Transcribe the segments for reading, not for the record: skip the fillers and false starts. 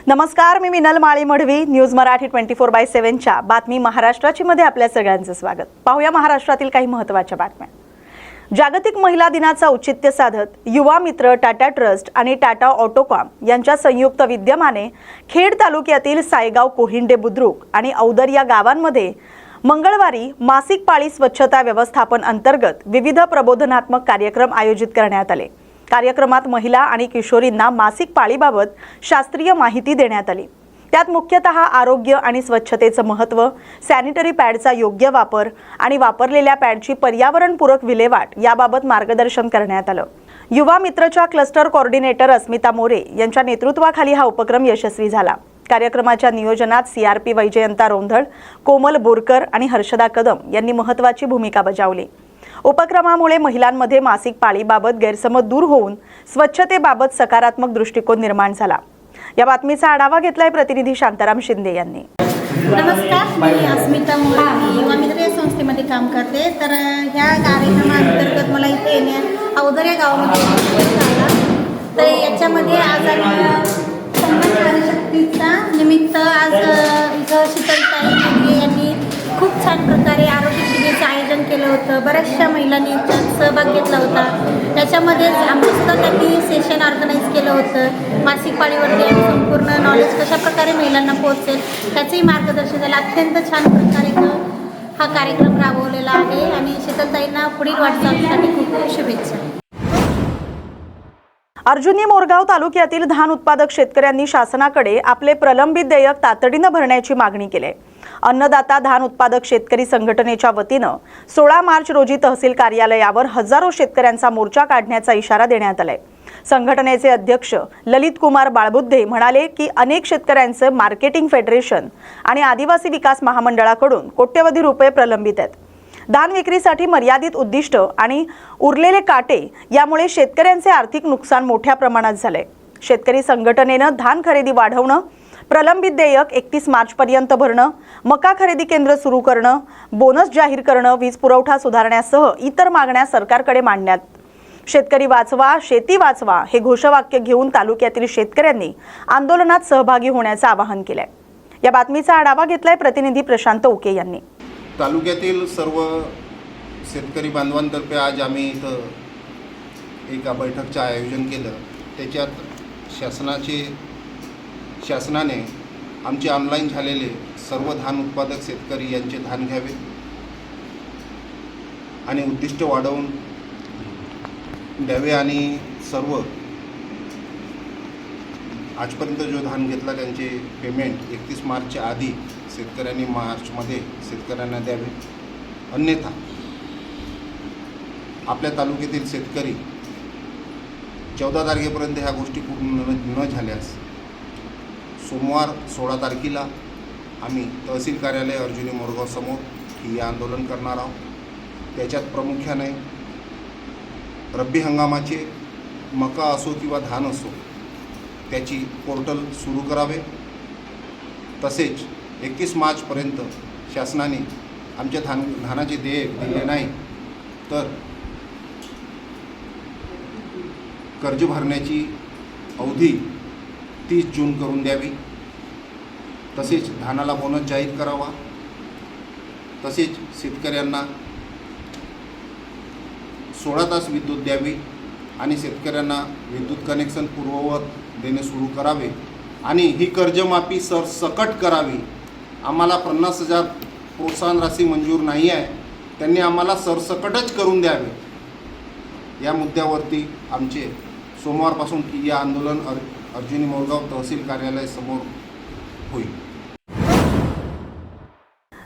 नमस्कार, मी मिनल माळी मढवी. न्यूज मराठी 24/7च्या बातमी महाराष्ट्राची मध्ये आपल्या सगळ्यांचं स्वागत. पाहूया महाराष्ट्रातील काही महत्त्वाच्या बातम्या. जागतिक महिला दिनाचं औचित्य साधत युवा मित्र, टाटा ट्रस्ट आणि टाटा ऑटोकॉम यांच्या संयुक्त विद्यमाने खेड तालुक्यातील सायगाव, कोहिंडे बुद्रुक आणि औदर या गावांमध्ये मंगळवारी मासिक पाळी स्वच्छता व्यवस्थापन अंतर्गत विविध प्रबोधनात्मक कार्यक्रम आयोजित करण्यात आले. कार्यक्रमात महिला आणि किशोरींना मासिक पाळीबाबत शास्त्रीय माहिती देण्यात आली. त्यात मुख्यतः आरोग्य आणि स्वच्छतेचं महत्त्व, सॅनिटरी पॅडचा योग्य वापर आणि वापरलेल्या पॅडची पर्यावरणपूरक विल्हेवाट याबाबत मार्गदर्शन करण्यात आलं. युवा मित्रच्या क्लस्टर कोऑर्डिनेटर अस्मिता मोरे यांच्या नेतृत्वाखाली हा उपक्रम यशस्वी झाला. कार्यक्रमाच्या नियोजनात CRP वैजयंता रोंधळ, कोमल बोरकर आणि हर्षदा कदम यांनी महत्त्वाची भूमिका बजावली. उपक्रमामुळे महिलांमध्ये मासिक पाळीबाबत गैरसमज दूर होऊन स्वच्छतेबाबत सकारात्मक दृष्टिकोन निर्माण झाला. या बातमीचा आढावा घेतलाय प्रतिनिधी शांताराम शिंदे यांनी. नमस्कार, मी अस्मिता मोरे युवा मित्र या संस्थेमध्ये काम करते. तर ह्या कार्यक्रमाअंतर्गत मला इथे औदर या गावामध्ये झाला. तर याच्यामध्ये आज आम्ही शक्तीचा निमित्त आज इथं शीतलताई यांनी खूप छान प्रकारे आरोग्य शिबिराचं आयोजन केलं होतं. बऱ्याचशा महिलांनी त्यात सहभाग घेतला होता. त्याच्यामध्येच आमचंसुद्धा त्यांनी सेशन ऑर्गनाईज केलं होतं. मासिक पाळीवरती आणि संपूर्ण नॉलेज कशाप्रकारे महिलांना पोहोचेल त्याचंही मार्गदर्शन झालं. अत्यंत छान प्रकारे हा कार्यक्रम राबवलेला आहे आणि शीतलताईंना पुढील वाटचालीसाठी खूप खूप शुभेच्छा. अर्जुनी मोरगाव तालुक्यातील धान उत्पादक शेतकऱ्यांनी शासनाकडे आपले प्रलंबित देयक तातडीनं भरण्याची मागणी केली आहे. अन्नदाता धान उत्पादक शेतकरी संघटनेच्या वतीनं 16 मार्च रोजी तहसील कार्यालयावर हजारो शेतकऱ्यांचा मोर्चा काढण्याचा इशारा देण्यात आलाय. संघटनेचे अध्यक्ष ललित कुमार बाळबुद्धे म्हणाले की अनेक शेतकऱ्यांचं मार्केटिंग फेडरेशन आणि आदिवासी विकास महामंडळाकडून कोट्यवधी रुपये प्रलंबित आहेत. धान विक्रीसाठी मर्यादित उद्दिष्ट आणि उरलेले काटे यामुळे शेतकऱ्यांचे आर्थिक नुकसान मोठ्या प्रमाणात झाले. शेतकरी संघटनेनं धान खरेदी वाढवणं, प्रलंबित देयक 31 मार्च पर्यंत भरणं, मका खरेदी केंद्र सुरू करणं, बोनस जाहीर करणं, वीज पुरवठा सुधारण्यासह इतर मागण्या सरकारकडे मांडण्यात. शेतकरी वाचवा, शेती वाचवा हे घोषवाक्य घेऊन तालुक्यातील शेतकऱ्यांनी आंदोलनात सहभागी होण्याचं आवाहन केलंय. या बातमीचा आढावा घेतलाय प्रतिनिधी प्रशांत उके यांनी. तालुक्यातील सर्व शेतकरी बांधवांतर्फे आज आम्ही इथं एका बैठकचं आयोजन केलं. त्याच्यात शासनाने आमचे ऑनलाईन झालेले सर्व धान उत्पादक शेतकरी यांचे धान घ्यावे आणि उद्दिष्ट वाढवून द्यावे आणि सर्व आजपर्यंत जो धान घेतला त्यांचे पेमेंट 31 मार्चच्या आधी शेतकऱ्यांनी मार्चमध्ये शेतकऱ्यांना द्यावे. अन्यथा आपल्या तालुक्यातील शेतकरी 14 तारखेपर्यंत ह्या गोष्टी पूर्ण न झाल्यास सोमवार 16 तारखेला आम्ही तहसील कार्यालय अर्जुनी मोरगाव समोर ही आंदोलन करणार आहोत. त्याच्यात प्रामुख्याने रब्बी हंगामाचे मका असो किंवा धान असो त्याची पोर्टल सुरू करावे. तसेच 31 मार्चपर्यंत शासनाने आमच्या धानाचे देयक दिले नाही तर कर्ज भरण्याची अवधी 30 जून करून द्यावी. तसेच धानाला बोनस जाहीर करावा. तसेच शेतकऱ्यांना 16 तास विद्युत द्यावी आणि शेतकऱ्यांना विद्युत कनेक्शन पूर्ववत देणे सुरू करावे आणि ही कर्जमाफी सरसकट करावी. आम्हाला 50,000 प्रोत्साहन राशी मंजूर नाही आहे, त्यांनी आम्हाला सरसकटच करून द्यावे. या मुद्द्यावरती आमचे सोमवारपासून या आंदोलन अर्जुनी मोरगाव तहसील कार्यालयासमोर होईल.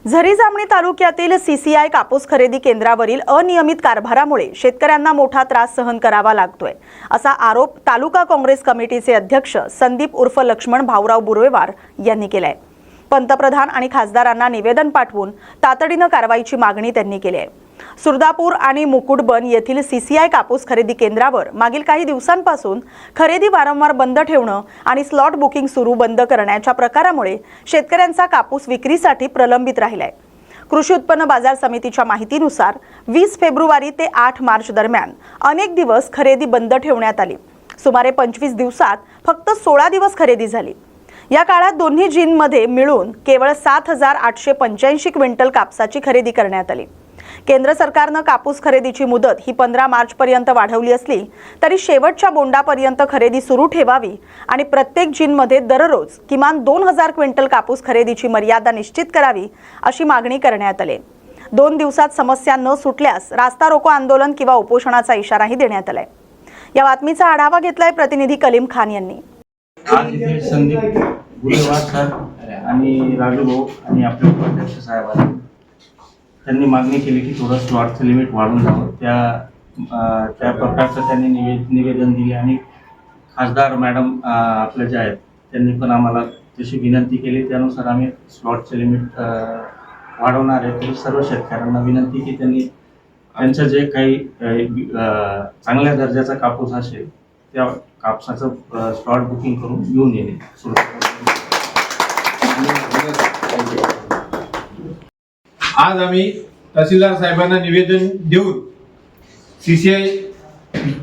झरी-जामणी तालुक्यातील CCI कापूस खरेदी केंद्रावरील अनियमित कारभारामुळे शेतकऱ्यांना मोठा त्रास सहन करावा लागतोय, असा आरोप तालुका काँग्रेस कमिटीचे अध्यक्ष संदीप उर्फ लक्ष्मण भाऊराव बुर्वेवार यांनी केलाय. पंतप्रधान आणि खासदारांना निवेदन पाठवून तातडीनं कारवाईची मागणी त्यांनी केली आहे. सुरदापूर आणि मुकुटबन येथील CCI कापूस खरेदी केंद्रावर मागील काही दिवसांपासून खरेदी वारंवार बंद ठेवणं आणि स्लॉट बुकिंग सुरू बंद करण्याच्या प्रकारामुळे शेतकऱ्यांचा कापूस विक्रीसाठी प्रलंबित राहिलाय. कृषी उत्पन्न बाजार समितीच्या माहितीनुसार 20 फेब्रुवारी ते 8 मार्च दरम्यान अनेक दिवस खरेदी बंद ठेवण्यात आली. सुमारे 25 दिवसात फक्त 16 दिवस खरेदी झाली. या काळात दोन्ही जिनमध्ये मिळून केवळ 7,885 क्विंटल कापसाची खरेदी करण्यात आली. केंद्र सरकारनं कापूस खरेदीची मुदत ही 15 मार्चपर्यंत वाढवली असली तरी शेवटच्या बोंडापर्यंत खरेदी सुरू ठेवावी आणि प्रत्येक जिनमध्ये दररोज किमान 2,000 क्विंटल कापूस खरेदीची मर्यादा निश्चित करावी अशी मागणी करण्यात आली. 2 दिवसात समस्या न सुटल्यास रास्ता रोको आंदोलन किंवा उपोषणाचा इशाराही देण्यात आलाय. या बातमीचा आढावा घेतलाय प्रतिनिधी कलीम खान यांनी. आज इथे संदीप गुलेवार सर आणि राजू भाऊ आणि आपले उपाध्यक्ष साहेब आले. त्यांनी मागणी केली की थोडं स्लॉटचं लिमिट वाढून जावं. त्या प्रकारचं त्यांनी निवेदन दिले आणि खासदार मॅडम आपल्या ज्या आहेत त्यांनी पण आम्हाला तशी विनंती केली. त्यानुसार आम्ही स्लॉटचं लिमिट वाढवणार आहे. तरी सर्व शेतकऱ्यांना विनंती की त्यांनी त्यांचं जे काही चांगल्या दर्जाचा कापूस असेल त्या कापसाचं स्लॉट बुकिंग करून घेऊन येणे सुरू. आज आम्ही तहसीलदार साहेबांना निवेदन देऊन CCI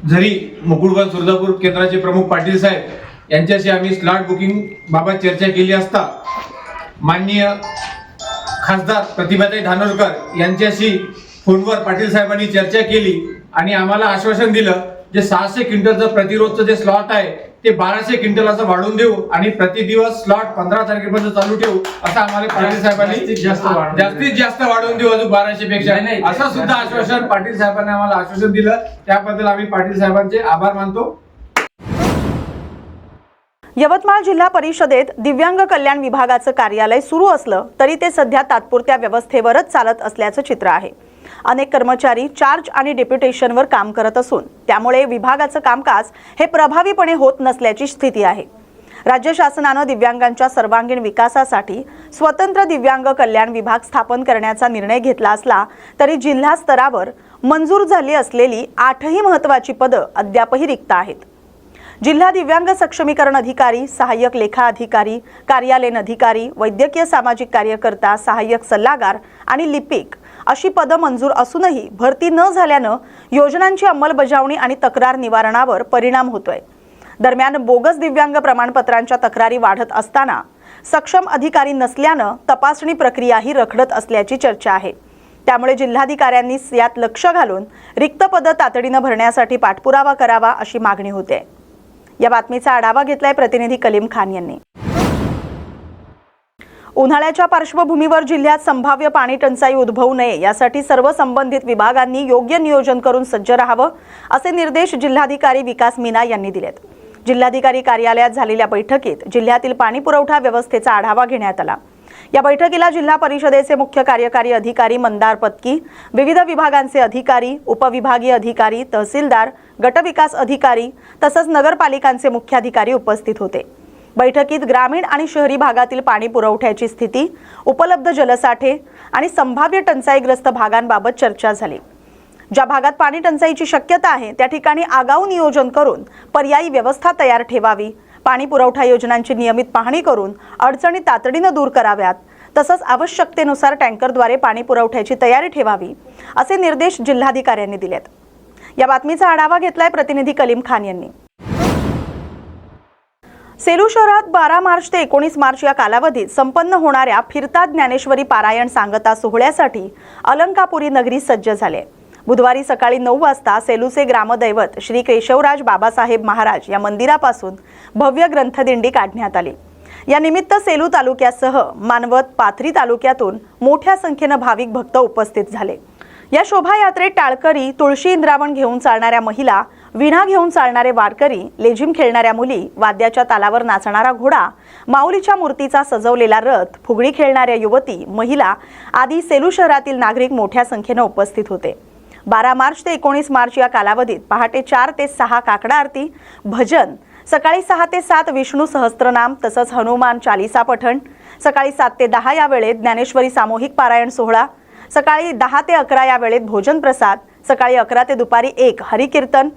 झरी मुकुळगाव सुरजापूर केंद्राचे प्रमुख पाटील साहेब यांच्याशी आम्ही स्लॉट बुकिंग बाबत चर्चा केली असता माननीय खासदार प्रतिभाताई धानोरकर यांच्याशी फोनवर पाटील साहेबांनी चर्चा केली आणि आम्हाला आश्वासन दिलं जे 600 क्विंटलचं प्रतिरोधचं जे स्लॉट आहे ते 1200 क्विंटल असं वाढवून देऊ आणि प्रति दिवस स्लॉट 15 तारखेपर्यंत चालू ठेवू असं आम्हाला पाटील साहेबांनी जास्तीत जास्त वाढवून देऊ अजून 1200 पेक्षा असं सुद्धा आश्वासन पाटील साहेबांनी आम्हाला आश्वासन दिलं. त्याबद्दल आम्ही पाटील साहेबांचे आभार मानतो. यवतमाळ जिल्हा परिषदेत दिव्यांग कल्याण विभागाचं कार्यालय सुरू असलं तरी ते सध्या तात्पुरत्या व्यवस्थेवरच चालत असल्याचं चित्र आहे. अनेक कर्मचारी चार्ज आणि डेप्युटेशनवर काम करत असून त्यामुळे विभागाचं कामकाज हे प्रभावीपणे होत नसल्याची स्थिती आहे. राज्य शासनानं दिव्यांगांच्या सर्वांगीण विकासासाठी स्वतंत्र दिव्यांग कल्याण विभाग स्थापन करण्याचा निर्णय घेतला असला तरी जिल्हा स्तरावर मंजूर झाली असलेली 8ही महत्त्वाची पदं अद्यापही रिक्त आहेत. जिल्हा दिव्यांग सक्षमीकरण अधिकारी, सहाय्यक लेखा अधिकारी, कार्यालयीन अधिकारी, वैद्यकीय सामाजिक कार्यकर्ता, सहाय्यक सल्लागार आणि लिपिक अशी पदं मंजूर असूनही भरती न झाल्यानं योजनांची अंमलबजावणी आणि तक्रार निवारणावर परिणाम होतोय. दरम्यान बोगस दिव्यांग प्रमाणपत्रांच्या तक्रारी वाढत असताना सक्षम अधिकारी नसल्यानं तपासणी प्रक्रियाही रखडत असल्याची चर्चा आहे. त्यामुळे जिल्हाधिकाऱ्यांनी यात लक्ष घालून रिक्त पदं तातडीनं भरण्यासाठी पाठपुरावा करावा अशी मागणी होते. या बातमीचा आढावा घेतलाय प्रतिनिधी कलीम खान यांनी. उन्हाळ्याच्या पार्श्वभूमीवर जिल्ह्यात संभाव्य पाणी टंचाई उद्भवू नये यासाठी सर्व संबंधित विभागांनी योग्य नियोजन करून सज्ज राहावं असे निर्देश जिल्हाधिकारी विकास मीना यांनी दिलेत. जिल्हाधिकारी कार्यालयात झालेल्या बैठकीत जिल्ह्यातील पाणी पुरवठा व्यवस्थेचा आढावा घेण्यात आला. या बैठकीला जिल्हा परिषदेचे मुख्य कार्यकारी अधिकारी मंदार पत्की, विविध विभागांचे अधिकारी, उपविभागीय अधिकारी, तहसीलदार, गटविकास अधिकारी तसंच नगरपालिकांचे मुख्याधिकारी उपस्थित होते. बैठकीत ग्रामीण आणि शहरी भागातील पाणी पुरवठ्याची स्थिती, उपलब्ध जलसाठे आणि संभाव्य टंचाईग्रस्त भागांबाबत चर्चा झाली. ज्या भागात पाणी टंचाईची शक्यता आहे त्या ठिकाणी आगाऊ नियोजन करून पर्यायी व्यवस्था तयार ठेवावी. पाणी पुरवठा योजनांची नियमित पाहणी करून अडचणी तातडीनं दूर कराव्यात. तसंच आवश्यकतेनुसार टँकरद्वारे पाणी पुरवठ्याची तयारी ठेवावी असे निर्देश जिल्हाधिकाऱ्यांनी दिलेत. या बातमीचा आढावा घेतलाय प्रतिनिधी कलीम खान यांनी. सेलू शहरात 12 मार्च ते 19 मार्च या कालावधीत संपन्न होणाऱ्या फिरता ज्ञानेश्वरी पारायण सांगता सोहळ्यासाठी अलंकापुरी नगरी सज्ज झाले. बुधवारी सकाळी 9 वाजता सेलूचे ग्रामदैवत श्री केशवराज बाबासाहेब महाराज या मंदिरापासून भव्य ग्रंथदिंडी काढण्यात आली. या निमित्त सेलू तालुक्यासह मानवत, पाथरी तालुक्यातून मोठ्या संख्येने भाविक भक्त उपस्थित झाले. या शोभायात्रेत टाळकरी, तुळशी इंद्रावण घेऊन चालणाऱ्या महिला, विणा घेऊन चालणारे वारकरी, लेझिम खेळणाऱ्या मुली, वाद्याच्या तालावर नाचणारा घोडा, माऊलीच्या मूर्तीचा सजवलेला रथ, फुगडी खेळणाऱ्या युवती, महिला आदी सेलू शहरातील नागरिक मोठ्या संख्येने उपस्थित होते. 12 मार्च ते 19 मार्च या कालावधीत पहाटे 4 ते 6 काकडा आरती, भजन, सकाळी 6 ते 7 विष्णू सहस्त्रनाम तसंच हनुमान चालीसा पठण, सकाळी 7 ते 10 या वेळेत ज्ञानेश्वरी सामूहिक पारायण सोहळा, सकाळी 10 ते 11 या वेळेत भोजन प्रसाद, सकाळी 11 ते दुपारी 1 हरिकीर्तन,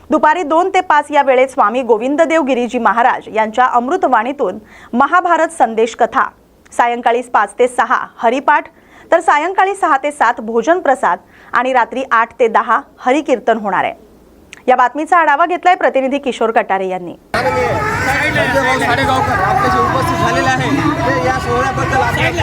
दुपारी 2 ते 5 या वेळेत स्वामी गोविंददेव गिरीजी महाराज यांच्या अमृतवाणीतून महाभारत संदेश कथा, सायंकाळी 5 ते 6 हरिपाठ, तर सायंकाळी 6 ते 7 भोजन प्रसाद आणि रात्री 8 ते 10 हरिकीर्तन होणार आहे. या बातमीचा आढावा घेतलाय प्रतिनिधी किशोर कटारे यांनी. संजय भाऊ साडेगावकर आपल्याशी उपस्थित झालेले आहे. ते या सोहळ्याबद्दल आपल्याला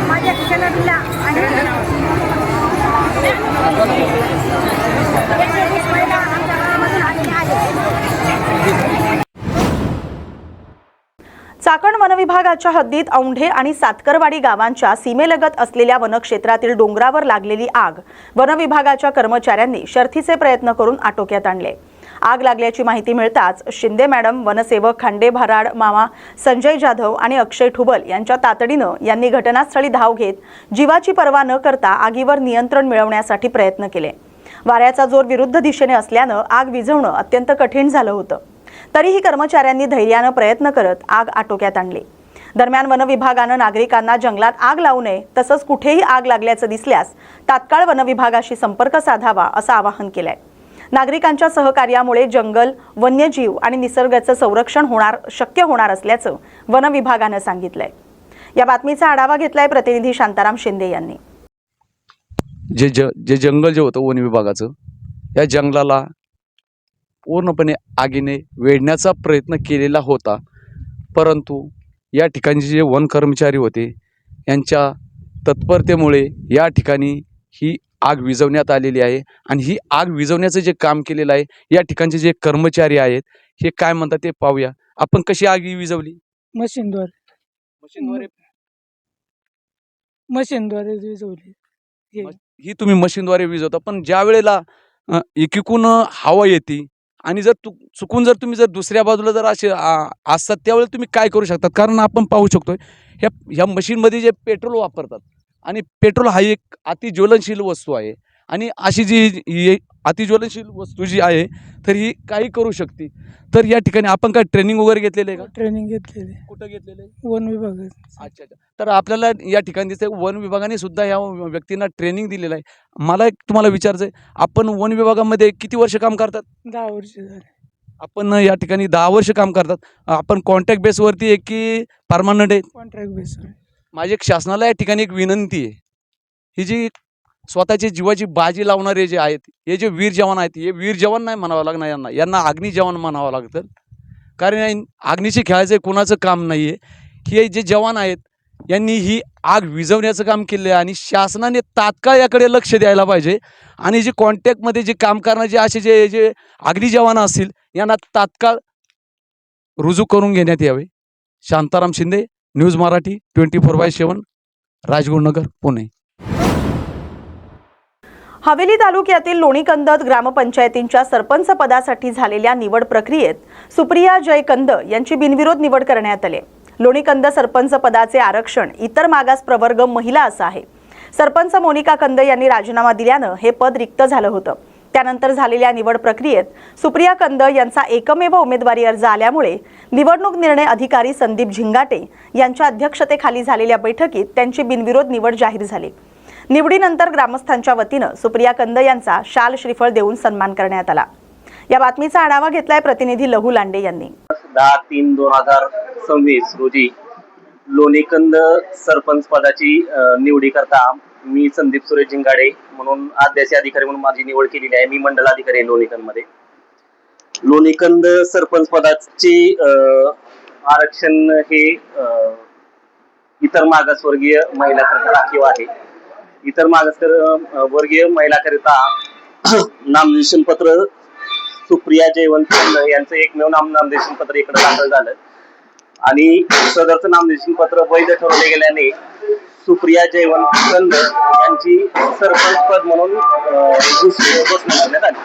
माझ्या खिशाला दिला आणि चाकण वनविभागाच्या हद्दीत औंढे आणि सातकरवाडी गावांच्या सीमेलगत असलेल्या वनक्षेत्रातील डोंगरावर लागलेली आग वनविभागाच्या कर्मचाऱ्यांनी शर्थीचे प्रयत्न करून आटोक्यात आणले. आग लागल्याची माहिती मिळताच शिंदे मॅडम, वनसेवक खांडे भराड मामा, संजय जाधव आणि अक्षय ठुबल यांच्या तातडीनं यांनी घटनास्थळी धाव घेत जीवाची पर्वा न करता आगीवर नियंत्रण मिळवण्यासाठी प्रयत्न केले. वाऱ्याचा जोर विरुद्ध दिशेने असल्यानं आग विझवणं अत्यंत कठीण झालं होतं. तरीही कर्मचाऱ्यांनी धैर्यानं प्रयत्न करत आग आटोक्यात आणली. दरम्यान वनविभागानं नागरिकांना जंगलात आग लावू नये तसंच कुठेही आग लागल्याचं दिसल्यास तात्काळ वनविभागाशी संपर्क साधावा असं आवाहन केलंय. नागरिकांच्या सहकार्यामुळे जंगल, वन्यजीव आणि निसर्गाचं संरक्षण शक्य होणार असल्याचं वनविभागानं सांगितलंय. या बातमीचा आढावा घेतलाय प्रतिनिधी शांताराम शिंदे यांनी. जे जंगल जे होतं वन विभागाचं, या जंगलाला पूर्णपणे आगीने वेढण्याचा प्रयत्न केलेला होता, परंतु या ठिकाणचे जे वन कर्मचारी होते यांच्या तत्परतेमुळे या ठिकाणी ही आग विझवण्यात आलेली आहे. आणि ही आग विझवण्याचं जे काम केलेलं आहे या ठिकाणचे जे कर्मचारी आहेत हे काय म्हणतात ते पाहूया. आपण कशी आग विझवली? मशीनद्वारे विझवली. ही तुम्ही मशीनद्वारे विझवता, पण ज्या वेळेला एकीकडून हवा येते आणि जर चुकून जर तुम्ही जर दुसऱ्या बाजूला जर असे असतात त्यावेळेला तुम्ही काय करू शकतात? कारण आपण पाहू शकतो ह्या मशीनमध्ये जे पेट्रोल वापरतात आणि पेट्रोल हा एक अति ज्वलनशील वस्तू आहे आणि अशी जी अतिज्वलनशील वस्तू जी आहे तर ही काही करू शकते. तर या ठिकाणी आपण काय ट्रेनिंग वगैरे घेतलेलं आहे का? ट्रेनिंग घेतलेली कुठं घेतलेलं आहे? वन विभागात. अच्छा अच्छा. तर आपल्याला या ठिकाणी दिसतंय वन विभागाने सुद्धा या व्यक्तींना ट्रेनिंग दिलेलं आहे. मला एक तुम्हाला विचारायचं आहे, आपण वन विभागामध्ये किती वर्ष काम करतात? 10 वर्ष झाले. आपण या ठिकाणी 10 वर्ष काम करतात. आपण कॉन्ट्रॅक्ट बेसवरती आहे की परमनंट आहे? कॉन्ट्रॅक्ट बेसवर. माझी एक शासनाला या ठिकाणी एक विनंती आहे, ही जी स्वतःची जीवाची बाजी लावणारे जे आहेत, हे जे वीर जवान आहेत, हे वीर जवान नाही म्हणावं लागणार यांना अग्नी जवान म्हणावं लागतं. कारण अग्नीशी खेळायचं कुणाचं काम नाही आहे. हे जे जवान आहेत यांनी ही आग विझवण्याचं काम केलं आहे आणि शासनाने तात्काळ याकडे लक्ष द्यायला पाहिजे आणि जे कॉन्टॅक्टमध्ये जे काम करणारे असे जे अग्नी जवान असतील यांना तात्काळ रुजू करून घेण्यात यावे. शांताराम शिंदे, न्यूज मराठी 24/7, राजगुरुनगर, पुणे. हवेली तालुक्यातील लोणीकंदत ग्रामपंचायतींच्या सरपंच पदासाठी झालेल्या निवड प्रक्रियेत सुप्रिया जय कंद यांची बिनविरोध निवड करण्यात आली. लोणीकंद सरपंच पदाचे आरक्षण इतर मागास प्रवर्ग महिला असं आहे. सरपंच मोनिका कंद यांनी राजीनामा दिल्यानं हे पद रिक्त झालं होतं. त्यानंतर झालेल्या निवड प्रक्रियेत सुप्रिया कंद यांचा एकमेव उमेदवारी अर्ज आल्यामुळे निवडणूक निर्णय अधिकारी संदीप झिंगाटे यांच्या अध्यक्षतेखाली झालेल्या बैठकीत त्यांची बिनविरोध निवड जाहीर झाली. निवडीनंतर ग्रामस्थांच्या वतीनं सुप्रिया कंद यांचा शाल श्रीफळ देऊन सन्मान करण्यात आला. या बातमीचा आढावा घेतलाय प्रतिनिधी लहू लांडे यांनी. 10/3/2026 रोजी लोणीकंद सरपंच पदाची निवडीकरता मी संदीप सुरेश झिंगाडे म्हणून आद्याचे अधिकारी म्हणून माझी निवड केलेली आहे. मी मंडल अधिकारी आहे लोणीकंद मध्ये. लोणीकंद सरपंच पदाचे आरक्षण हे इतर मागासवर्गीय महिलांकरिता राखीव आहे. इतर मागासवर्गीय महिलांकरिता नामनिर्देशन पत्र सुप्रिया जयवंत यांचं एकमेव नामनिर्देशन पत्र इकडे दाखल झालं आणि सदरचं नामनिर्देशन पत्र वैध ठरवले गेल्याने सुप्रिया जयवंत कंद यांची सरपंच पद म्हणून घोषणा करण्यात आली.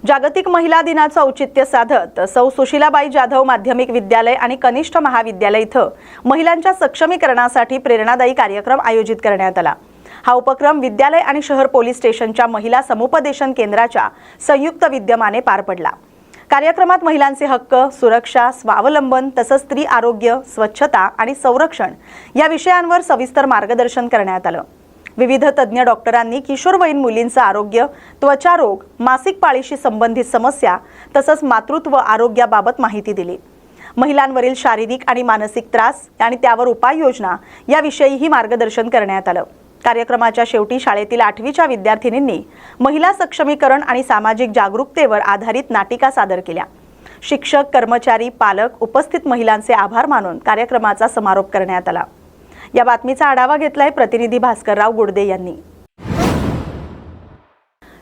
जागतिक महिला दिनाचं औचित्य साधत सौ सुशीलाबाई जाधव माध्यमिक विद्यालय आणि कनिष्ठ महाविद्यालय इथं महिलांच्या सक्षमीकरणासाठी प्रेरणादायी कार्यक्रम आयोजित करण्यात आला. हा उपक्रम विद्यालय आणि शहर पोलीस स्टेशनच्या महिला समुपदेशन केंद्राच्या संयुक्त विद्यमाने पार पडला. कार्यक्रमात महिलांचे हक्क, सुरक्षा, स्वावलंबन तसंच स्त्री आरोग्य, स्वच्छता आणि संरक्षण या विषयांवर सविस्तर मार्गदर्शन करण्यात आलं. विविध तज्ज्ञ डॉक्टरांनी किशोरवयीन मुलींचं आरोग्य, त्वचा रोग, मासिक पाळीशी संबंधित समस्या तसंच मातृत्व आरोग्याबाबत माहिती दिली. महिलांवरील शारीरिक आणि मानसिक त्रास आणि त्यावर उपाययोजना याविषयीही मार्गदर्शन करण्यात आलं. कार्यक्रमाच्या शेवटी शाळेतील 8वीच्या विद्यार्थिनींनी महिला सक्षमीकरण आणि सामाजिक जागरूकतेवर आधारित नाटिका सादर केल्या. शिक्षक, कर्मचारी, पालक, उपस्थित महिलांचे आभार मानून कार्यक्रमाचा समारोप करण्यात आला. या बातमीचा आढावा घेतलाय प्रतिनिधी भास्करराव गुडदे यांनी.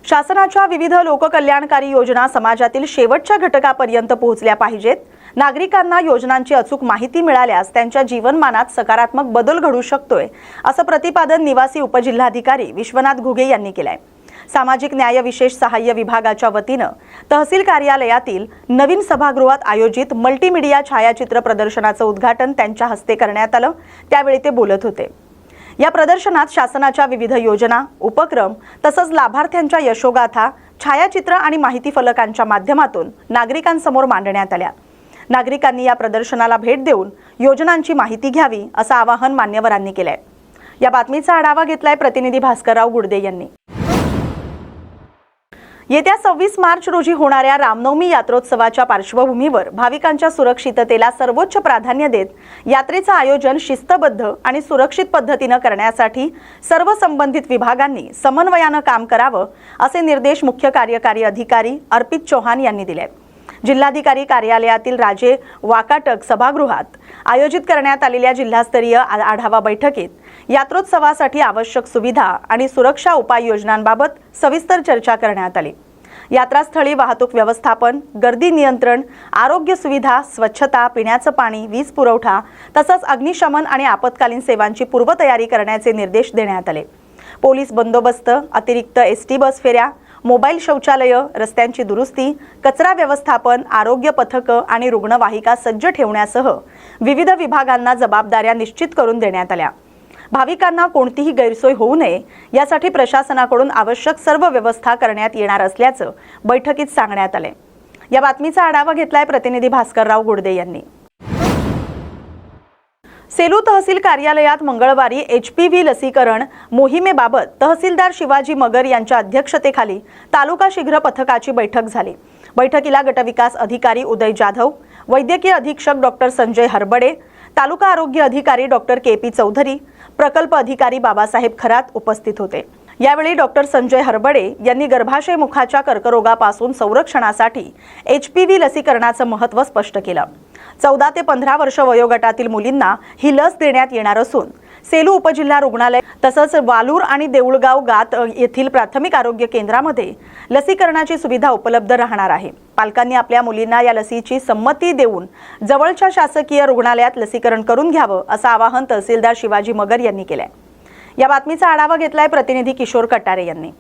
शासनाच्या विविध लोककल्याणकारी योजना समाजातील शेवटच्या घटकापर्यंत पोहोचल्या पाहिजेत. नागरिकांना योजनांची अचूक माहिती मिळाल्यास त्यांच्या जीवनमानात सकारात्मक बदल घडू शकतोय, असं प्रतिपादन निवासी उपजिल्हाधिकारी विश्वनाथ घुगे यांनी केलंय. सामाजिक न्याय विशेष सहाय्य विभागाच्या वतीनं तहसील कार्यालयातील नवीन सभागृहात आयोजित मल्टीमीडिया छायाचित्र प्रदर्शनाचं उद्घाटन त्यांच्या हस्ते करण्यात आलं. त्यावेळी ते बोलत होते. या प्रदर्शनात शासनाच्या विविध योजना, उपक्रम तसंच लाभार्थ्यांच्या यशोगाथा छायाचित्र आणि माहिती फलकांच्या माध्यमातून नागरिकांसमोर मांडण्यात आल्या. नागरिकांनी या प्रदर्शनाला भेट देऊन योजनांची माहिती घ्यावी असं आवाहन मान्यवरांनी केलंय. या बातमीचा आढावा घेतलाय प्रतिनिधी भास्करराव गुडदे यांनी. येत्या 26 मार्च रोजी होणाऱ्या रामनवमी यात्रोत्सवाच्या पार्श्वभूमीवर भाविकांच्या सुरक्षिततेला सर्वोच्च प्राधान्य देत यात्रेचं आयोजन शिस्तबद्ध आणि सुरक्षित पद्धतीनं करण्यासाठी सर्व संबंधित विभागांनी समन्वयानं काम करावं असे निर्देश मुख्य कार्यकारी अधिकारी अर्पित चौहान यांनी दिले. जिल्हाधिकारी कार्यालयातील राजे वाकाटक सभागृहात आयोजित करण्यात आलेल्या जिल्हास्तरीय आढावा बैठकीत यात्रोत्सवासाठी आवश्यक सुविधा आणि सुरक्षा उपाययोजनांबाबत सविस्तर चर्चा करण्यात आली. यात्रास्थळी वाहतूक व्यवस्थापन, गर्दी नियंत्रण, आरोग्य सुविधा, स्वच्छता, पिण्याचं पाणी, वीज पुरवठा तसंच अग्निशमन आणि आपत्कालीन सेवांची पूर्वतयारी करण्याचे निर्देश देण्यात आले. पोलीस बंदोबस्त, अतिरिक्त एसटी बस फेऱ्या, मोबाईल शौचालयं, रस्त्यांची दुरुस्ती, कचरा व्यवस्थापन, आरोग्य पथकं आणि रुग्णवाहिका सज्ज ठेवण्यासह विविध विभागांना जबाबदाऱ्या निश्चित करून देण्यात आल्या. भाविकांना कोणतीही गैरसोय होऊ नये यासाठी प्रशासनाकडून आवश्यक सर्व व्यवस्था करण्यात येणार असल्याचं बैठकीत सांगण्यात आले. या बातमीचा आढावा घेतलाय प्रतिनिधी भास्करराव गुडदे यांनी. सेलू तहसील कार्यालयात मंगळवारी HPV लसीकरण मोहिमेबाबत तहसीलदार शिवाजी मगर यांच्या अध्यक्षतेखाली तालुका शीघ्र पथकाची बैठक झाली. बैठकीला गटविकास अधिकारी उदय जाधव, वैद्यकीय अधीक्षक डॉक्टर संजय हरबडे, तालुका आरोग्य अधिकारी डॉक्टर KP चौधरी, प्रकल्प अधिकारी बाबासाहेब खरात उपस्थित होते. यावेळी डॉक्टर संजय हरबडे यांनी गर्भाशय मुखाच्या कर्करोगापासून संरक्षणासाठी HPV लसीकरणाचं महत्त्व स्पष्ट केलं. 14 ते 15 वर्ष वयोगटातील मुलींना ही लस देण्यात येणार असून सेलू उपजिल्हा रुग्णालय तसंच वालूर आणि देऊळगाव गात येथील प्राथमिक आरोग्य केंद्रामध्ये लसीकरणाची सुविधा उपलब्ध राहणार आहे. पालकांनी आपल्या मुलींना या लसीची संमती देऊन जवळच्या शासकीय रुग्णालयात लसीकरण करून घ्यावं असं आवाहन तहसीलदार शिवाजी मगर यांनी केलंय. या बातमीचा आढावा घेतलाय प्रतिनिधी किशोर कटारे यांनी.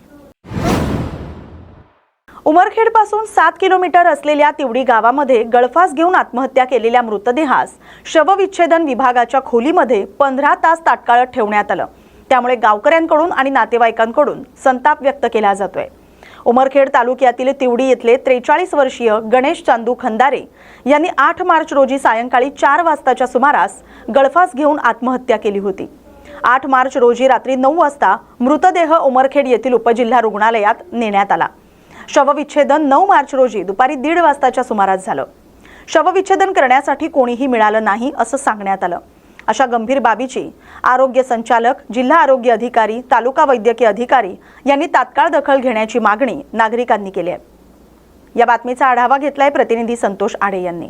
उमरखेड पासून 7 किलोमीटर असलेल्या तिवडी गावामध्ये गळफास घेऊन आत्महत्या केलेल्या मृतदेहास शवविच्छेदन विभागाच्या खोलीमध्ये 15 तास ताटकळत ठेवण्यात आलं. त्यामुळे गावकऱ्यांकडून आणि नातेवाईकांकडून संताप व्यक्त केला जातोय. उमरखेड तालुक्यातील तिवडी येथले 43 वर्षीय गणेश चांदू खंदारे यांनी 8 मार्च रोजी सायंकाळी 4 वाजताच्या सुमारास गळफास घेऊन आत्महत्या केली होती. 8 मार्च रोजी रात्री 9 वाजता मृतदेह उमरखेड येथील उपजिल्हा रुग्णालयात नेण्यात आला. शवविच्छेदन 9 मार्च रोजी दुपारी 1:30 वाजताच्या सुमारास झालं. शवविच्छेदन करण्यासाठी कोणीही मिळालं नाही असं सांगण्यात आलं. अशा गंभीर बाबीची आरोग्य संचालक, जिल्हा आरोग्य अधिकारी, तालुका वैद्यकीय अधिकारी यांनी तात्काळ दखल घेण्याची मागणी नागरिकांनी केली आहे. या बातमीचा आढावा घेतलाय प्रतिनिधी संतोष आडे यांनी.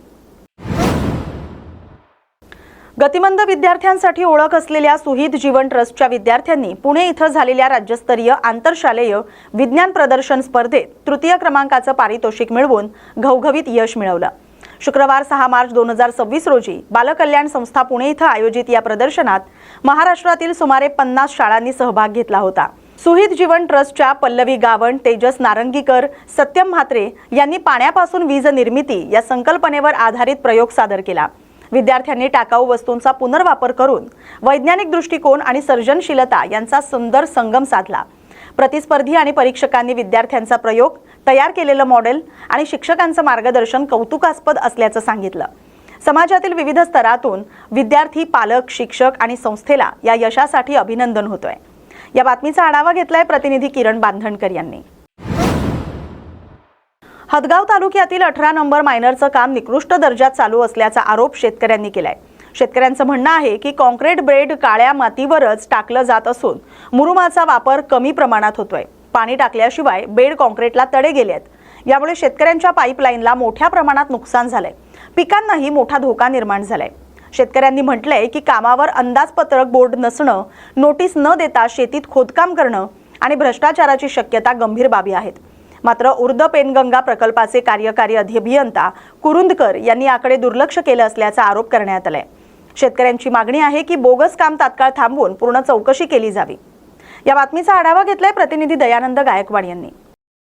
गतिमंद विद्यार्थ्यांसाठी ओळख असलेल्या सुहित जीवन ट्रस्टच्या विद्यार्थ्यांनी पुणे इथं झालेल्या राज्यस्तरीय आंतरशालेय विज्ञान प्रदर्शन स्पर्धेत तृतीय क्रमांकाचं पारितोषिक मिळवून घवघवीत यश मिळवलं. शुक्रवार 6 मार्च 2026 रोजी बालकल्याण संस्था पुणे इथं आयोजित या प्रदर्शनात महाराष्ट्रातील सुमारे 50 शाळांनी सहभाग घेतला होता. सुहित जीवन ट्रस्टच्या पल्लवी गावण, तेजस नारंगीकर, सत्यम म्हात्रे यांनी पाण्यापासून वीज निर्मिती या संकल्पनेवर आधारित प्रयोग सादर केला. विद्यार्थ्यांनी टाकाऊ वस्तूंचा पुनर्वापर करून वैज्ञानिक दृष्टिकोन आणि सर्जनशीलता यांचा सुंदर संगम साधला. प्रतिस्पर्धी आणि परीक्षकांनी विद्यार्थ्यांचा प्रयोग, तयार केलेलं मॉडेल आणि शिक्षकांचं मार्गदर्शन कौतुकास्पद असल्याचं सांगितलं. समाजातील विविध स्तरातून विद्यार्थी, पालक, शिक्षक आणि संस्थेला या यशासाठी अभिनंदन होतोय. या बातमीचा आढावा घेतलाय प्रतिनिधी किरण बांधणकर यांनी. हदगाव तालुक्यातील 18 नंबर मायनरचं काम निकृष्ट दर्जात चालू असल्याचा आरोप शेतकऱ्यांनी केलाय. शेतकऱ्यांचं म्हणणं आहे की कॉन्क्रीट बेड काळ्या मातीवरच टाकलं जात असून मुरुमाचा वापर कमी प्रमाणात होतोय. पाणी टाकल्याशिवाय बेड कॉन्क्रीटला तडे गेलेत. यामुळे शेतकऱ्यांच्या पाईपलाईनला मोठ्या प्रमाणात नुकसान झालंय. पिकांनाही मोठा धोका निर्माण झालाय. शेतकऱ्यांनी म्हटलंय की कामावर अंदाजपत्रक बोर्ड नसणं, नोटीस न देता शेतीत खोदकाम करणं आणि भ्रष्टाचाराची शक्यता गंभीर बाबी आहेत. मात्र उर्द पेनगंगा प्रकल्पाचे कार्यकारी अभियंता कुरुंदकर यांनी याकडे दुर्लक्ष केलं असल्याचा आरोप करण्यात आलाय. शेतकऱ्यांची मागणी आहे की बोगस काम तात्काळ थांबवून पूर्ण चौकशी केली जावी. या बातमीचा आढावा घेतलाय प्रतिनिधी दयानंद गायकवाड यांनी.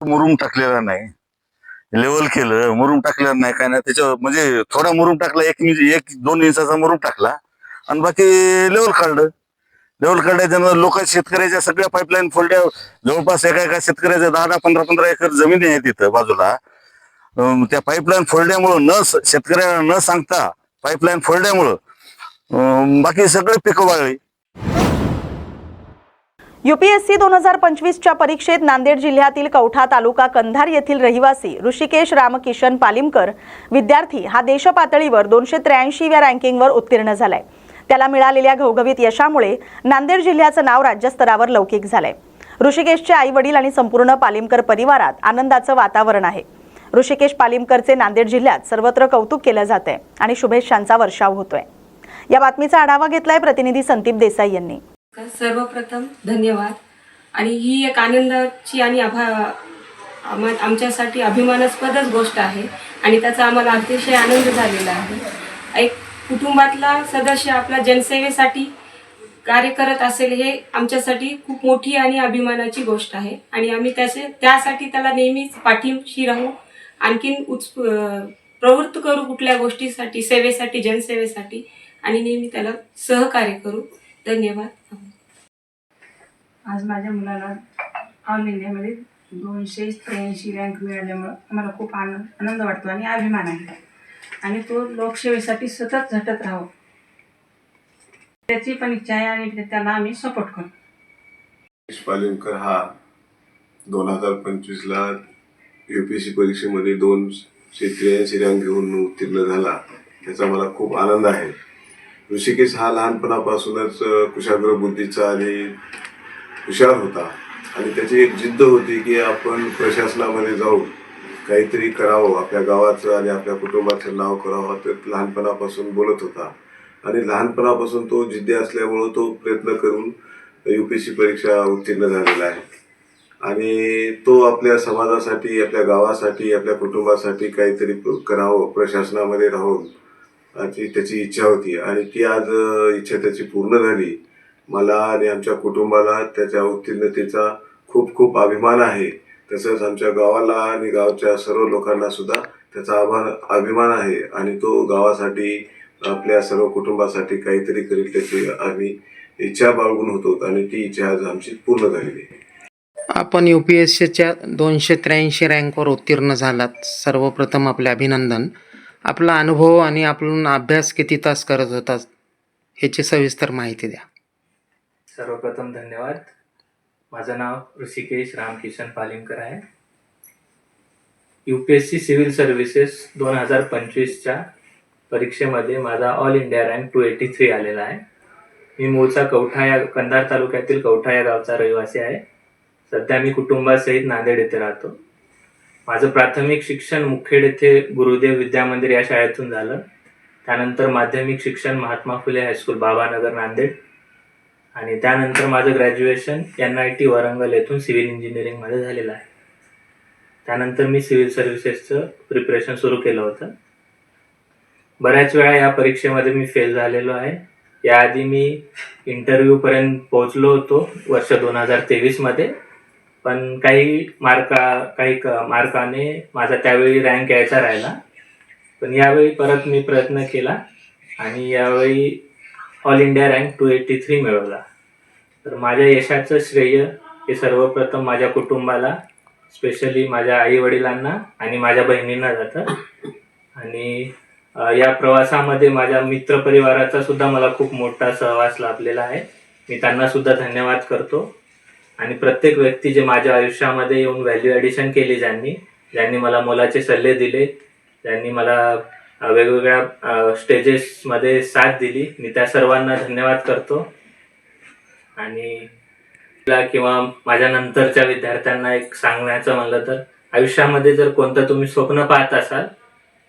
मुरुम टाकलेला नाही, लेवल केलं, मुरुम टाकलेला नाही, काय नाही. त्याच्या म्हणजे थोडा मुरुम टाकला, 1-2 इंचाचा मुरुम टाकला आणि बाकी लेवल काढलं. लेवल काढायचं लोक शेतकऱ्याच्या सगळ्या पाईपलाईन फोल्ड्या, जवळपास एका शेतकऱ्याच्या 10-10, 15-15 एकर जमीन आहे तिथं बाजूला. त्या पाईपलाईन फोल्ड्यामुळं शेतकऱ्याला न सांगता पाईपलाईन फोल्ड्यामुळं बाकी सगळे पिकं वाळली. UPSC 2025च्या परीक्षेत नांदेड जिल्ह्यातील कौठा तालुका कंधार येथील रहिवासी ऋषिकेश रामकिशन पालिमकर विद्यार्थी हा देशपातळीवर 283व्या रँकिंगवर उत्तीर्ण झालाय. त्याला मिळालेल्या घवघवीत यशामुळे नांदेड जिल्ह्याचं नाव राज्यस्तरावर लौकिक झालंय. ऋषिकेशचे आई वडील आणि संपूर्ण पालिमकर परिवारात आनंदाचं वातावरण आहे. ऋषिकेश पालिमकरचे नांदेड जिल्ह्यात सर्वत्र कौतुक केलं जातंय आणि शुभेच्छांचा वर्षाव होतोय. या बातमीचा आढावा घेतलाय प्रतिनिधी संदीप देसाई यांनी. सर्वप्रथम धन्यवाद. आणि ही एक आनंदाची आणि आमच्यासाठी अभिमानास्पदच गोष्ट आहे आणि त्याचा आम्हाला अतिशय आनंद झालेला आहे. एक कुटुंबातला सदस्य आपला जनसेवेसाठी कार्य करत असेल हे आमच्यासाठी खूप मोठी आणि अभिमानाची गोष्ट आहे आणि आम्ही त्यासाठी त्याला नेहमीच पाठीशी राहू, आणखीन प्रवृत्त करू कुठल्या गोष्टीसाठी, सेवेसाठी, जनसेवेसाठी आणि नेहमी त्याला सहकार्य करू. धन्यवाद. आज माझ्या मुलाला ऑल इंडियामध्ये 283 रँक मिळाल्यामुळं मला खूप आनंद वाटतो आणि अभिमान आहे. आणि तो लोकसेवेसाठी सतत झटत राहावं त्याची पण इच्छा आहे आणि त्याला आम्ही सपोर्ट करू. पालिमकर हा 2025ला UPSC परीक्षेमध्ये 283 रँक घेऊन उत्तीर्ण झाला. त्याचा मला खूप आनंद आहे. ऋषिकेश हा लहानपणापासूनच कुशाग्र बुद्धीचा आणि हुशार होता आणि त्याची एक जिद्द होती की आपण प्रशासनामध्ये जाऊन काहीतरी करावं, आपल्या गावाचं आणि आपल्या कुटुंबाचं नाव करावं. ते लहानपणापासून बोलत होता आणि लहानपणापासून तो जिद्दी असल्यामुळं तो प्रयत्न करून UPSC परीक्षा उत्तीर्ण झालेला आहे आणि तो आपल्या समाजासाठी, आपल्या गावासाठी, आपल्या कुटुंबासाठी काहीतरी करावं, प्रशासनामध्ये राहून अशी त्याची इच्छा होती आणि ती आज इच्छा त्याची पूर्ण झाली. मला आणि आमच्या कुटुंबाला त्याच्या उत्तीर्णतेचा खूप खूप अभिमान आहे. तसंच आमच्या गावाला आणि गावच्या सर्व लोकांना सुद्धा त्याचा अभिमान आहे आणि तो गावासाठी, आपल्या सर्व कुटुंबासाठी काहीतरी करेल त्याची आम्ही इच्छा बाळगून होतो आणि ती इच्छा आज आमची पूर्ण झालेली आहे. आपण UPSCच्या 283 रँकवर उत्तीर्ण झालात. सर्वप्रथम आपले अभिनंदन. आपला अनुभव आणि आपण अभ्यास किती तास करत होता ह्याची सविस्तर माहिती द्या. सर्वप्रथम धन्यवाद. माझं नाव ऋषिकेश रामकिशन पालिमकर आहे. UPSC सिव्हिल सर्व्हिसेस 2025च्या परीक्षेमध्ये माझा ऑल इंडिया रँक 283 आलेला आहे. मी मूळचा कवठा या कंधार तालुक्यातील कवठा या गावचा रहिवासी आहे. सध्या मी कुटुंबासहित नांदेड येथे राहतो. माझं प्राथमिक शिक्षण मुखेड येथे गुरुदेव विद्या मंदिर या शाळेतून झालं. त्यानंतर माध्यमिक शिक्षण महात्मा फुले हायस्कूल बाबानगर नांदेड आणि त्यानंतर माझं ग्रॅज्युएशन NIT वरंगल येथून सिव्हिल इंजिनिअरिंगमध्ये झालेलं आहे. त्यानंतर मी सिव्हिल सर्व्हिसेसचं प्रिपरेशन सुरू केलं होतं. बऱ्याच वेळा या परीक्षेमध्ये मी फेल झालेलो आहे. याआधी मी इंटरव्ह्यूपर्यंत पोहोचलो होतो वर्ष 2023मध्ये, पण काही मार्काने माझा त्यावेळी रँक यायचा राहिला. पण यावेळी परत मी प्रयत्न केला आणि यावेळी ऑल इंडिया रँक 283 मिळवला. तर माझ्या यशाचं श्रेय हे सर्वप्रथम माझ्या कुटुंबाला, स्पेशली माझ्या आईवडिलांना आणि माझ्या बहिणींना जातं. आणि या प्रवासामध्ये माझ्या मित्रपरिवाराचा सुद्धा मला खूप मोठा सहवास लाभलेला आहे. मी त्यांना सुद्धा धन्यवाद करतो. आणि प्रत्येक व्यक्ती जे माझ्या आयुष्यामध्ये येऊन व्हॅल्यू ॲडिशन केली, ज्यांनी मला मोलाचे सल्ले दिले, ज्यांनी मला वेगवेगळ्या स्टेजेसमध्ये साथ दिली, मी त्या सर्वांना धन्यवाद करतो. आणि किंवा माझ्या नंतरच्या विद्यार्थ्यांना एक सांगण्याचं म्हणलं तर, आयुष्यामध्ये जर कोणतं तुम्ही स्वप्न पाहत असाल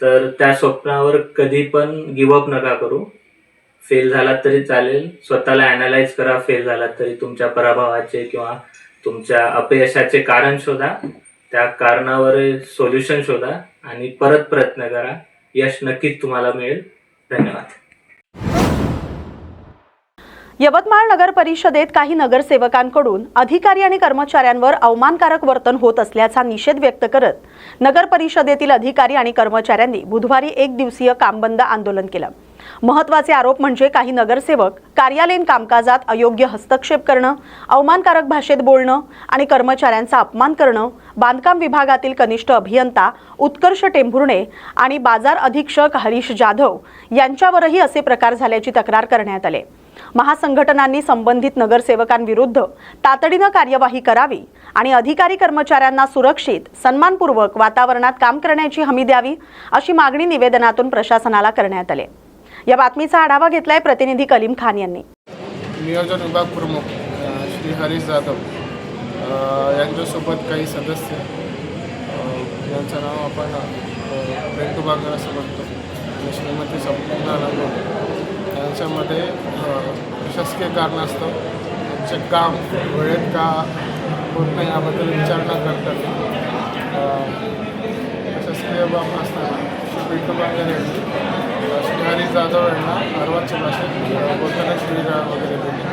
तर त्या स्वप्नावर कधी पण गिवअप नका करू. फेल झालात तरी चालेल, स्वतःला ॲनालाइज करा. फेल झालात तरी तुमच्या पराभवाचे किंवा तुमच्या अपयशाचे कारण शोधा, त्या कारणावर सोल्युशन शोधा आणि परत प्रयत्न करा. यश नक्कीच तुम्हाला मिळेल. धन्यवाद. यवतमाळ नगर परिषदेत काही नगरसेवकांकडून अधिकारी आणि कर्मचाऱ्यांवर अवमानकारक वर्तन होत असल्याचा निषेध व्यक्त करत नगर परिषदेतील अधिकारी आणि कर्मचाऱ्यांनी बुधवारी 1 दिवसीय कामबंद आंदोलन केलं. महत्त्वाचे आरोप म्हणजे काही नगरसेवक कार्यालयीन कामकाजात अयोग्य हस्तक्षेप करणं, अवमानकारक भाषेत बोलणं आणि कर्मचाऱ्यांचा अपमान करणं, बांधकाम विभागातील कनिष्ठ अभियंता उत्कर्ष टेंभुर्णे आणि बाजार अधीक्षक हरीश जाधव यांच्यावरही असे प्रकार झाल्याची तक्रार करण्यात आली. महासंघटनांनी संबंधित नगरसेवकांविरुद्ध तातडीनं कार्यवाही करावी आणि अधिकारी कर्मचाऱ्यांना सुरक्षित, सन्मानपूर्वक वातावरणात काम करण्याची हमी द्यावी अशी मागणी निवेदनातून प्रशासनाला करण्यात आली. या बातमीचा आढावा घेतलाय प्रतिनिधी कलीम खान यांनी. नियोजन विभाग प्रमुख श्री हरीश जाधव यांच्यासोबत काही सदस्य, यांचं नाव आपण प्रिंट विभाग असं म्हणतो, श्रीमती संपूर्ण यांच्यामध्ये प्रशासकीय कारणास्तव त्यांचे काम वेळेत का होत नाही याबद्दल विचारणा करतात. प्रशासकीय बाब असताना प्रिंट विभाग यांनी श्री हरीश जाधव यांना अर्वाच्य भाषेत बोलताना श्रीरा वगैरे दिले.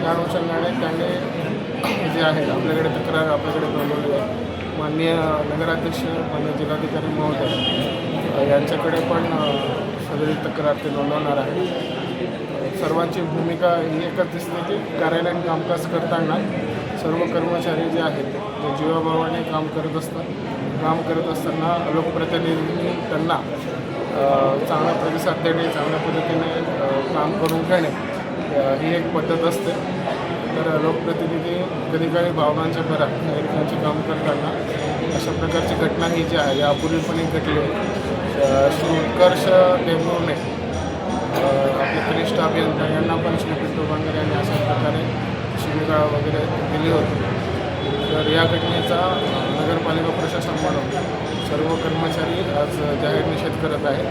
त्या अनुषंगाने त्यांनी जे आहे आपल्याकडे तक्रार आपल्याकडे नोंदवली आहे. माननीय नगराध्यक्ष, माननीय जिल्हाधिकारी महोदय यांच्याकडे पण सदरी तक्रार ते नोंदवणार आहे. सर्वांची भूमिका ही एकच दिसते की कार्यालयीन कामकाज करताना सर्व कर्मचारी जे आहेत ते जीवाभावाने काम करत असतात. काम करत असताना लोकप्रतिनिधींनी त्यांना चांगला प्रतिसाद देणे, चांगल्या पद्धतीने काम करून घेणे ही एक पद्धत असते. तर लोकप्रतिनिधी कधी काही भावनांच्या भरात नागरिकांचे काम करताना अशा प्रकारची घटना ही जी आहे यापूर्वीपणे घडली. श्री उत्कर्ष देवूरने आपले कनिष्ठ अभियंता यांना पण श्री पिंटू बांगर यांनी अशा प्रकारे शिबिरा वगैरे दिली होती. तर या घटनेचा नगरपालिका प्रशासन म्हणून सर्व कर्मचारी आज जाहीर निषेध करत आहेत.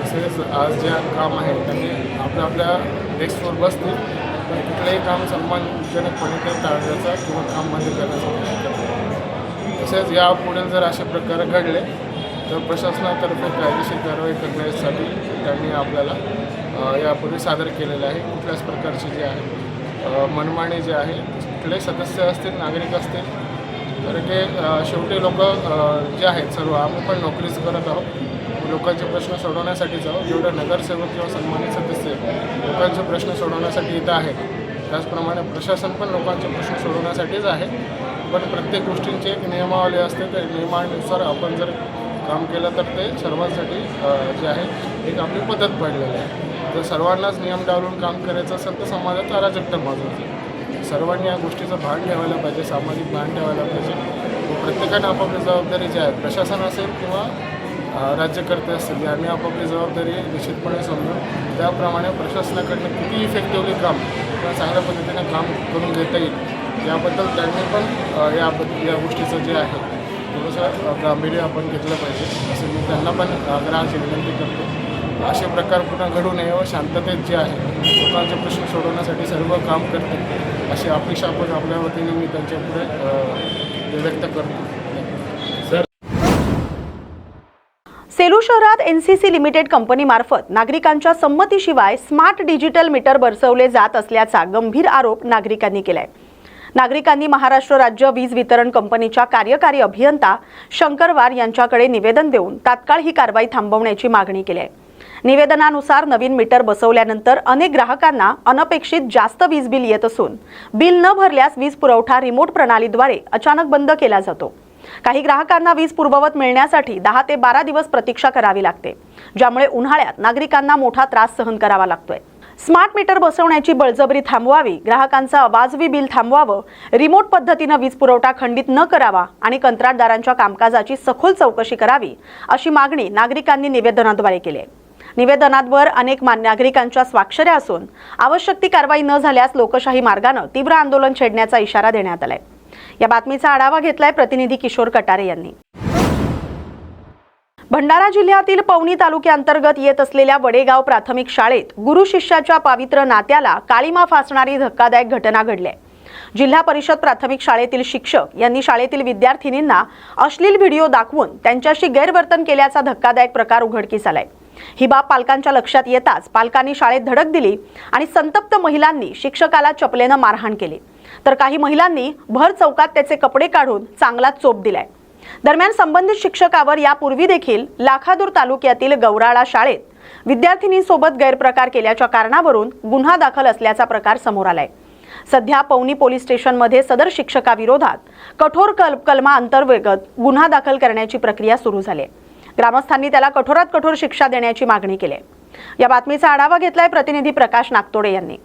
तसेच आज जे काम आहे त्यांनी आपल्या डेस्कवर बसतील पण कुठलंही काम सन्मानजनकपणे ते टाळण्याचा किंवा काम बंद करण्याचा प्रयत्न करतात. तसेच यापुढे जर असे प्रकार घडले तर प्रशासनातर्फे कायदेशीर कारवाई करण्यासाठी त्यांनी आपल्याला यापूर्वी सादर केलेलं आहे. कुठल्याच प्रकारची जे आहे मनमानी जे आहे कुठलेही सदस्य असतील, नागरिक असतील, तर ते शेवटी लोक जे आहेत सर्व आम्ही पण नोकरीच करत आहोत. लोकांचे प्रश्न सोडवण्यासाठीच आहोत. जेवढे नगरसेवक किंवा सन्मानित सदस्य लोकांचे प्रश्न सोडवण्यासाठी इथं आहेत, त्याचप्रमाणे प्रशासन पण लोकांचे प्रश्न सोडवण्यासाठीच आहे. पण प्रत्येक गोष्टींची एक नियमावली असते. त्या नियमानुसार आपण जर काम केलं तर ते सर्वांसाठी जे आहे एक आपली पद्धत पडलेली आहे. जर सर्वांनाच नियम डावलून काम करायचं असेल तर समाजात अराजकता माजवायची. सर्वांनी या गोष्टीचं भान ठेवायला पाहिजे, सामाजिक भान ठेवायला पाहिजे. प्रत्येकाने आपापली जबाबदारी जी आहे, प्रशासन असेल किंवा राज्यकर्ते असतील, यांनी आपापली जबाबदारी निश्चितपणे समजून त्याप्रमाणे प्रशासनाकडनं किती इफेक्टिव्हली काम किंवा चांगल्या पद्धतीने काम करून घेता येईल याबद्दल त्यांनी पण या गोष्टीचं जे आहे थोडंसं गांभीर्य आपण घेतलं पाहिजे असं मी त्यांना पण आग्रहाची विनंती करतो. असे प्रकार पुन्हा घडू नये व शांततेत जे आहे लोकांचे प्रश्न सोडवण्यासाठी सर्व काम करतील अशी अपेक्षा आपण आपल्या वतीने मी त्यांच्यापुढे व्यक्त करतो. सेलू शहरात NCC लिमिटेड कंपनीमार्फत नागरिकांच्या संमतीशिवाय स्मार्ट डिजिटल मीटर बसवले जात असल्याचा गंभीर आरोप नागरिकांनी केलाय. नागरिकांनी महाराष्ट्र राज्य वीज वितरण कंपनीच्या कार्यकारी अभियंता शंकर वार यांच्याकडे निवेदन देऊन तात्काळ ही कारवाई थांबवण्याची मागणी केली आहे. निवेदनानुसार नवीन मीटर बसवल्यानंतर अनेक ग्राहकांना अनपेक्षित जास्त वीज बिल येत असून बिल न भरल्यास वीज पुरवठा रिमोट प्रणालीद्वारे अचानक बंद केला जातो. काही ग्राहकांना वीज पूर्ववत मिळण्यासाठी 10 ते 12 दिवस प्रतीक्षा करावी लागते, ज्यामुळे उन्हाळ्यात नागरिकांना मोठा त्रास सहन करावा लागतोय. स्मार्ट मीटर बसवण्याची बळजबरी थांबवावी, ग्राहकांचं अवाजवी बिल थांबवावं, रिमोट पद्धतीनं वीज पुरवठा खंडित न करावा आणि कंत्राटदारांच्या कामकाजाची सखोल चौकशी करावी अशी मागणी नागरिकांनी निवेदनाद्वारे केली आहे. निवेदनावर अनेक नागरिकांच्या स्वाक्षऱ्या असून आवश्यक ती कारवाई न झाल्यास लोकशाही मार्गाने तीव्र आंदोलन छेडण्याचा इशारा देण्यात आलाय. या बातमीचा आढावा घेतलाय प्रतिनिधी किशोर कटारे यांनी. भंडारा जिल्ह्यातील पवनी तालुक्यांतर्गत येत असलेल्या वडेगाव प्राथमिक शाळेत गुरु शिष्याच्या पवित्र नात्याला काळीमा फासणारी धक्कादायक घटना घडली आहे. जिल्हा परिषद प्राथमिक शाळेतील शिक्षक यांनी शाळेतील विद्यार्थिनींना अश्लील व्हिडिओ दाखवून त्यांच्याशी गैरवर्तन केल्याचा धक्कादायक प्रकार उघडकीस आलाय. ही बाब पालकांच्या लक्षात येताच पालकांनी शाळेत धडक दिली आणि संतप्त महिलांनी शिक्षकाला चपलेनं मारहाण केली, तर काही महिलांनी भर चौकात त्याचे कपडे काढून चांगला चोप दिलाय. दरम्यान संबंधित शिक्षकावर यापूर्वी देखील लाखादूर तालुक्यातील गौराळा शाळेत विद्यार्थिनींसोबत गैरप्रकार केल्याच्या कारणावरून गुन्हा दाखल असल्याचा प्रकार समोर आलाय. सध्या पवनी पोलीस स्टेशनमध्ये सदर शिक्षकाविरोधात कठोर कलमा अंतर्गत गुन्हा दाखल करण्याची प्रक्रिया सुरू झाली आहे. ग्रामस्थांनी त्याला कठोरात कठोर शिक्षा देण्याची मागणी केली आहे. या बातमीचा आढावा घेतलाय प्रतिनिधी प्रकाश नागतोडे यांनी.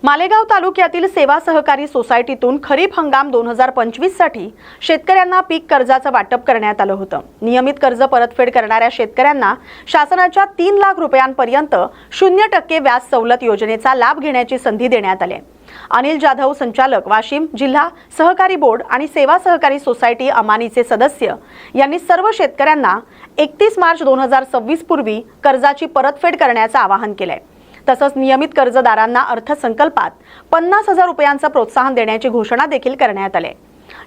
मालेगाव तालुक्यातील सेवा सहकारी सोसायटीतून खरीप हंगाम 2025 साठी शेतकऱ्यांना पीक कर्जाचं वाटप करण्यात आलं होतं. नियमित कर्ज परतफेड करणाऱ्या शेतकऱ्यांना शासनाच्या 3 लाख रुपयांपर्यंत 0% व्याज सवलत योजनेचा लाभ घेण्याची संधी देण्यात आली आहे. अनिल जाधव, संचालक वाशिम जिल्हा सहकारी बोर्ड आणि सेवा सहकारी सोसायटी अमानीचे सदस्य यांनी सर्व शेतकऱ्यांना 31 मार्च 2026 पूर्वी कर्जाची परतफेड करण्याचं आवाहन केलंय. तसंच नियमित कर्जदारांना अर्थसंकल्पात 50,000 रुपयांचं प्रोत्साहन देण्याची घोषणा देखील करण्यात आली.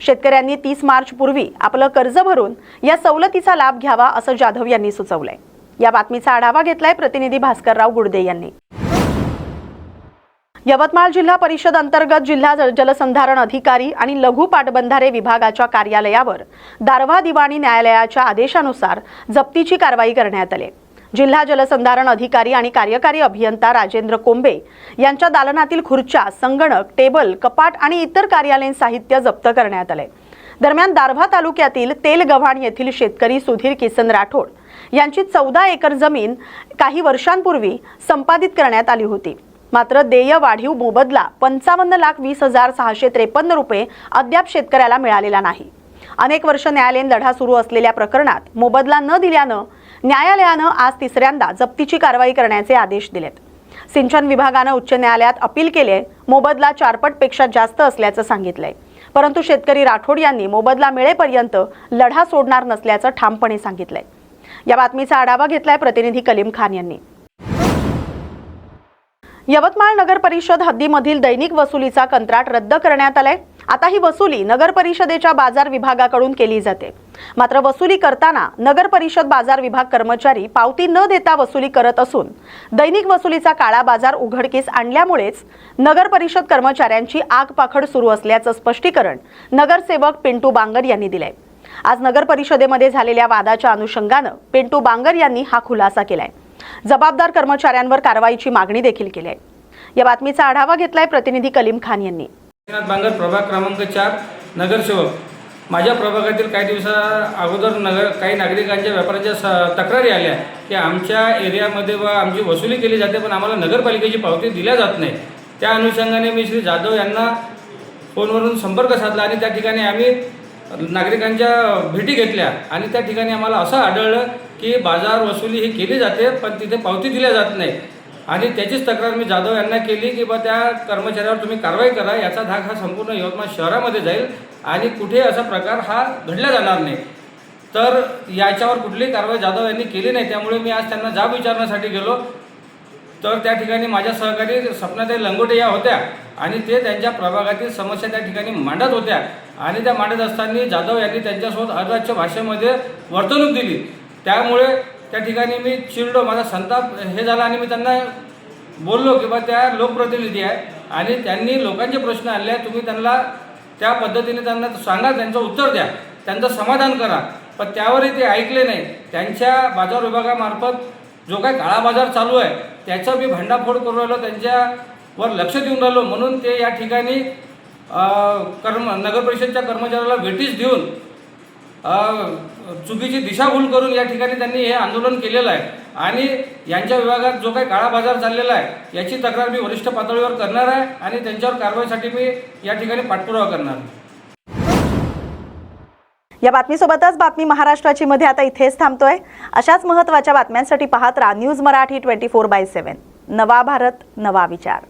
शेतकऱ्यांनी 30 मार्च पूर्वी आपलं कर्ज भरून या सवलतीचा लाभ घ्यावा असं जाधव यांनी सुचवलंय. या बातमीचा आढावा घेतलाय प्रतिनिधी भास्करराव गुडदे यांनी. यवतमाळ जिल्हा परिषद अंतर्गत जिल्हा जलसंधारण अधिकारी आणि लघु पाटबंधारे विभागाच्या कार्यालयावर दारव्हा दिवाणी न्यायालयाच्या आदेशानुसार जप्तीची कारवाई करण्यात आली. जिल्हा जलसंधारण अधिकारी आणि कार्यकारी अभियंता राजेंद्र कोंबे यांच्या दालनातील खुर्च्या, संगणक, टेबल, कपाट आणि इतर कार्यालयीन साहित्य जप्त करण्यात आले. दरम्यान दारव्हा तालुक्यातील तेलगव्हाण येथील शेतकरी सुधीर किसन राठोड यांची 14 एकर जमीन काही वर्षांपूर्वी संपादित करण्यात आली होती. मात्र देय वाढीव मोबदला 55,20,653 रुपये अद्याप शेतकऱ्याला मिळालेला नाही. अनेक वर्ष न्यायालयीन लढा सुरू असलेल्या प्रकरणात मोबदला न दिल्यानं न्यायालयानं आज तिसऱ्यांदा जप्तीची कारवाई करण्याचे आदेश दिलेत. सिंचन विभागानं उच्च न्यायालयात अपील केले. मोबदला 4 पटपेक्षा जास्त असल्याचं सांगितलंय. परंतु शेतकरी राठोड यांनी मोबदला मिळेपर्यंत लढा सोडणार नसल्याचं ठामपणे सांगितलंय. या बातमीचा आढावा घेतलाय प्रतिनिधी कलीम खान यांनी. यवतमाळ नगर परिषद हद्दीमधील दैनिक वसुलीचा कंत्राट रद्द करण्यात आलाय. आता ही वसुली नगर परिषदेच्या बाजार विभागाकडून केली जाते. मात्र वसुली करताना नगर परिषद बाजार विभाग कर्मचारी पावती न देता वसुली करत असून दैनिक वसुलीचा काळा बाजार उघडकीस आणल्यामुळेच नगर परिषद कर्मचाऱ्यांची आगपाखड सुरू असल्याचं स्पष्टीकरण नगरसेवक पिंटू बांगर यांनी दिलंय. आज नगर परिषदेमध्ये झालेल्या वादाच्या अनुषंगानं पिंटू बांगर यांनी हा खुलासा केलाय. जबाबदार कर्मचाऱ्यांवर कारवाईची मागणी देखील केली आहे. या बातमीचा आढावा घेतलाय प्रतिनिधी कलीम खान यांनी. बांगर, प्रभाग क्रमांक 4, नगरसेवक. माझ्या प्रभागातील काही दिवसा अगोदर काही नागरिकांच्या व्यापाऱ्यांच्या तक्रारी आल्या की आमच्या एरियामध्ये व आमची वसुली केली जाते पण आम्हाला नगरपालिकेची पावती दिल्या जात नाही. त्या अनुषंगाने मी श्री जाधव यांना फोनवरून संपर्क साधला आणि त्या ठिकाणी आम्ही नागरिकांच्या भेटी घेतल्या आणि त्या ठिकाणी आम्हाला असं आढळलं की बाजार वसुली ही केली जाते पण तिथे पावती दिल्या जात नाही. आणि त्याचीच तक्रार मी जाधव यांना केली की बा त्या कर्मचाऱ्यावर तुम्ही कारवाई करा. याचा धाक हा संपूर्ण यवतमाळ शहरामध्ये जाईल आणि कुठे असा प्रकार हा घडला जाणार नाही. तर याच्यावर कुठलीही कारवाई जाधव यांनी केली नाही. त्यामुळे मी आज त्यांना जाब विचारण्यासाठी गेलो. तर त्या ठिकाणी माझ्या सहकारी सपनाताई लंगोटे या होत्या आणि ते त्यांच्या प्रभागातील समस्या त्या ठिकाणी मांडत होत्या आणि त्या मांडत असताना जाधव यांनी त्यांच्यासोबत अवाच्य भाषेमध्ये वर्तणूक दिली. त्यामुळे त्या ठिकाणी मी चिडलो, माझा संताप हे झाला आणि मी त्यांना बोललो की बा त्या लोकप्रतिनिधी आहे आणि त्यांनी लोकांचे प्रश्न आणले, तुम्ही त्यांना त्या पद्धतीने त्यांना सांगा, त्यांचं उत्तर द्या, त्यांचं समाधान करा. पण त्यावरही ते ऐकले नाही. त्यांच्या बाजार विभागामार्फत जो काही काळा बाजार चालू आहे त्याचं मी भांडाफोड करून राहिलो, त्यांच्यावर लक्ष देऊन राहिलो. म्हणून ते या ठिकाणी नगर परिषदच्या कर्मचाऱ्याला वेटीस देऊन चुकीची दिशाभूल करून या ठिकाणी त्यांनी हे आंदोलन केलेलं आहे. आणि यांच्या विभागात जो काही काळा बाजार चाललेला आहे याची तक्रार मी वरिष्ठ पातळीवर करणार आहे आणि त्यांच्यावर कारवाईसाठी मी या ठिकाणी पाठपुरावा करणार. या बातमीसोबतच बातमी महाराष्ट्राची मध्ये आता इथेच थांबतोय. अशाच महत्त्वाच्या बातम्यांसाठी पाहत राहा न्यूज मराठी 24/7. नवा भारत, नवा विचार.